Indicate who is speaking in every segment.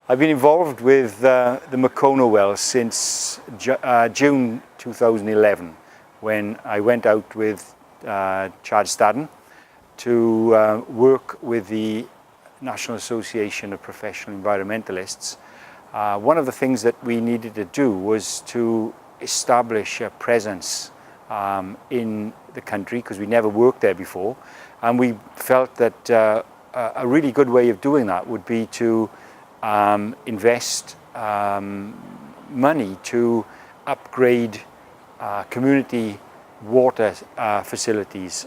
Speaker 1: I've been involved with the Mukono well since June 2011, when I went out with Chad Stadden to work with the National Association of Professional Environmentalists. One of the things that we needed to do was to establish a presence in the country, because we never worked there before, and we felt that a really good way of doing that would be to invest money to upgrade community water facilities,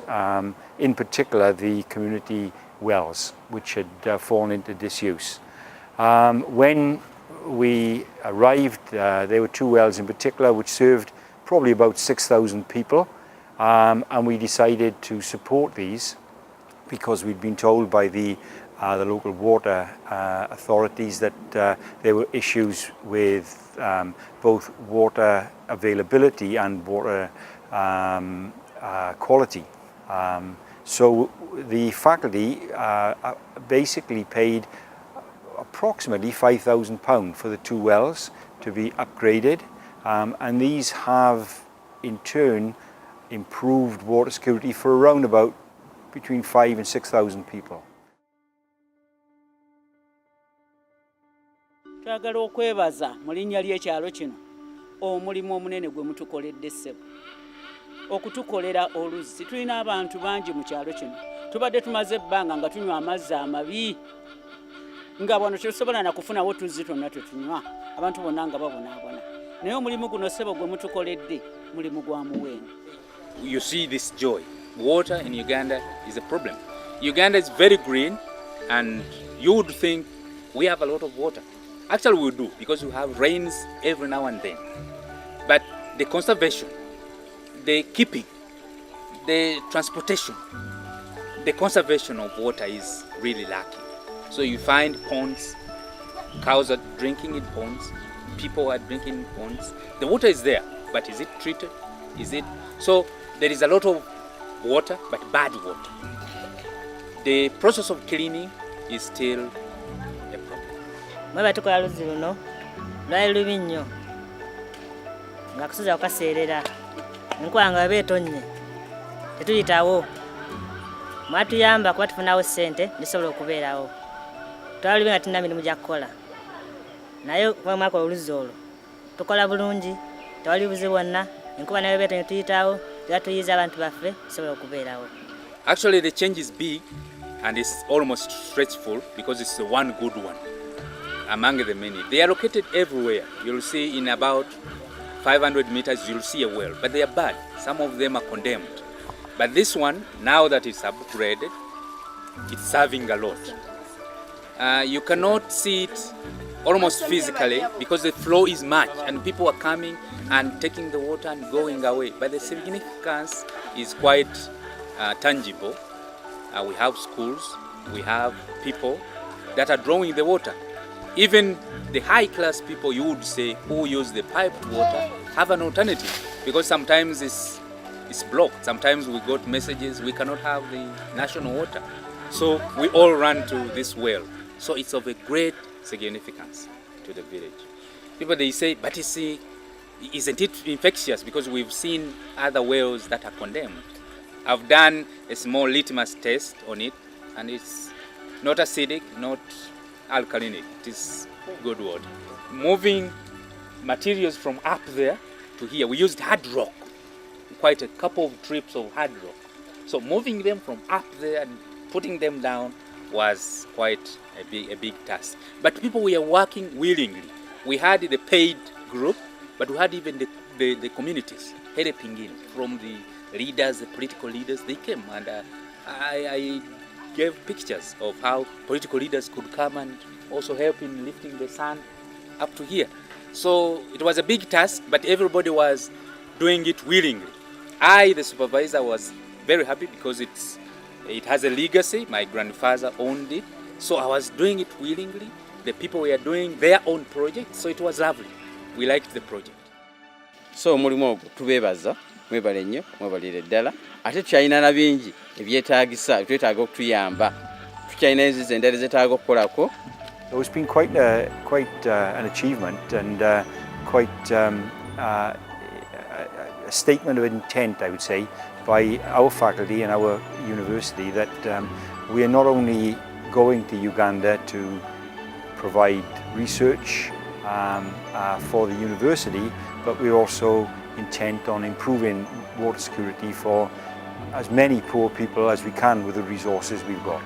Speaker 1: in particular the community wells, which had fallen into disuse. When we arrived, there were two wells in particular which served probably about 6,000 people, and we decided to support these because we'd been told by the local water authorities that there were issues with both water availability and water quality. So the faculty basically paid approximately £5,000 for the two wells to be upgraded, and these have in turn improved water security for around about between 5,000 and 6,000 people.
Speaker 2: Twagala okwebaza mu linnya ly'ekyalo kino omulimu omunene gwe mutukoledde ssebo, okutukolera oluzzi. Tulina abantu bangi mu kyalo kino, tubadde tumaze ebbanga nga tunywa amazzi amabi, nga bwano tetusobola na kufunawo tuzzi twonna tetunywa, abantu bonna nga babonaabona. Naye omulimu guno ssebo gwe mutukoledde mulimu gwa muwendo.
Speaker 3: You see this joy. Water in Uganda is a problem. Uganda is very green, and you would think we have a lot of water. Actually we do, because we have rains every now and then. But the conservation, the keeping, the transportation, the conservation of water is really lacking. So you find ponds, cows are drinking in ponds, people are drinking in ponds. The water is there, but is it treated? Is it? So there is a lot of water, but bad water. The process of cleaning is still a problem.
Speaker 4: Mweba tukola luzzi luno lwali lubi nnyo nga kusoza okukaseerera enkuba nga baba etonnye tetuyitawo, mwatuyamba kuba tufunawo ssente lisobola okubeerawo. Twali lubi nga tulina mirimu gya kukola, naye kuba mwakola oluzzi olwo tukola bulungi, tewali buzibu bwonna. Enkuba nayo baba etonnye tuyitawo, tuyiza abantu baffe tusobola okubeerawo.
Speaker 3: Actually the change is big and it's almost stressful, because it's the one good one among the many. They are located everywhere. You'll see in about 500 meters you'll see a well, but they are bad. Some of them are condemned. But this one, now that it's upgraded, it's serving a lot. You cannot see it almost physically because the flow is much and people are coming and taking the water and going away. But the significance is quite tangible. We have schools, we have people that are drawing the water. Even the high-class people, you would say, who use the piped water, have an alternative, because sometimes it's blocked. Sometimes we got messages, we cannot have the national water. So we all run to this well. So it's of a great significance to the village. People, they say, but you see, isn't it infectious? Because we've seen other wells that are condemned. I've done a small litmus test on it, and it's not acidic, not alkalinic. It is good water. Moving materials from up there to here, we used hard rock, quite a couple of trips of hard rock. So moving them from up there and putting them down was quite a big task. But people were working willingly. We had the paid group, but we had even the communities helping in, from the leaders, the political leaders. They came, and I gave pictures of how political leaders could come and also help in lifting the sand up to here. So it was a big task, but everybody was doing it willingly. I, the supervisor, was very happy because it has a legacy. My grandfather owned it, so I was doing it willingly. The people were doing their own project, so it was lovely. We liked the project.
Speaker 5: So omulimu ogwo tubeebaza, mwebale nnyo, mwebalire ddala. Ate tukyalina na bingi ebyetaagisa, twetaaga okutuyamba. Tukyalina enzizi endala zetaaga okukolako
Speaker 1: So it's been quite an achievement and quite a statement of intent, I would say, by our faculty and our university that we are not only going to Uganda to provide research for the university, but we're also intent on improving water security for as many poor people as we can with the resources we've got.